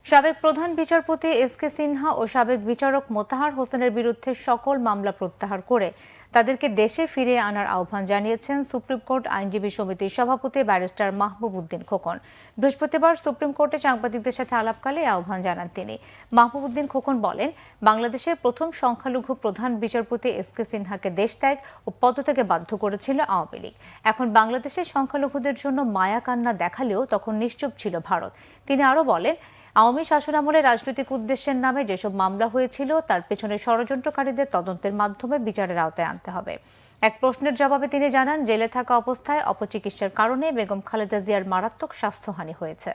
সাবেক প্রধান বিচারপতি এস.কে সিনহা ও সাবেক বিচারক মোতাহার হোসেনের বিরুদ্ধে সকল মামলা প্রত্যাহার করে তাদেরকে দেশে ফিরিয়ে আনার আহ্বান জানিয়েছেন সুপ্রিম কোর্ট আইনজীবী সমিতির সভাপতি ব্যারিস্টার মাহবুব উদ্দিন খোকন। বৃহস্পতিবার সুপ্রিম কোর্টে সাংবাদিকদের সাথে আলাপকালে এই আহ্বান জানান তিনি। মাহবুব উদ্দিন খোকন বলেন, বাংলাদেশের প্রথম সংখ্যালঘু প্রধান বিচারপতি এস.কে সিনহাকে দেশ ত্যাগ ও পদত্যাগে বাধ্য করেছিল আওয়ামী লীগ। এখন বাংলাদেশের সংখ্যালঘুদের জন্য মায়া কান্না দেখালেও তখন নিশ্চুপ ছিল ভারত। তিনি আরও বলেন, আওয়ামী শাসনামলে রাজনৈতিক উদ্দেশ্যের নামে যেসব মামলা হয়েছিল তার পেছনে ষড়যন্ত্রকারীদের তদন্তের মাধ্যমে বিচারের আওতায় আনতে হবে। এক প্রশ্নের জবাবে তিনি জানান, জেলে থাকা অবস্থায় অপচিকিৎসার কারণে বেগম খালেদা জিয়ার মারাত্মক স্বাস্থ্যহানি হয়েছে।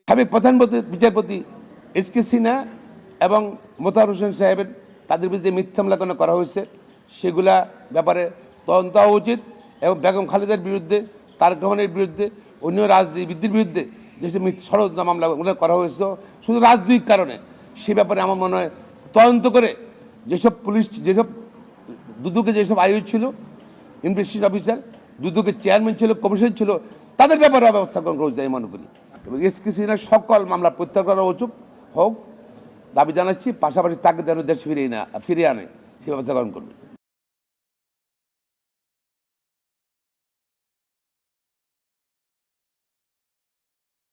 সাবেক প্রধান বিচারপতি এস.কে সিনহা এবং মোতাহার হোসেন সাহেবের তাদের বিরুদ্ধে মিথ্যা মামলা করা হয়েছে, সেগুলা ব্যাপারে তদন্ত হওয়া উচিত এবং বেগম খালেদার বিরুদ্ধে, তারেক রহমানের বিরুদ্ধে, অন্য রাজনীতিবিদদের বিরুদ্ধে যেসব ষড়যন্ত্র মামলা করা হয়েছিল শুধু রাজনৈতিক কারণে, সে ব্যাপারে আমার মনে হয় তদন্ত করে যেসব পুলিশ, যেসব দুদকে যেসব আয়ু ছিল, ইনভেস্টিগেশন অফিসার, দুদকের চেয়ারম্যান ছিল, কমিশন ছিল, তাদের ব্যাপারে ব্যবস্থা গ্রহণ করা যায় মনে করি। এবং এস.কে সিনহার সকল মামলা প্রত্যাহার করা উচিত হোক দাবি জানাচ্ছি, পাশাপাশি তাকে যেন দেশে ফিরিয়ে আনে সে ব্যবস্থা গ্রহণ করবে।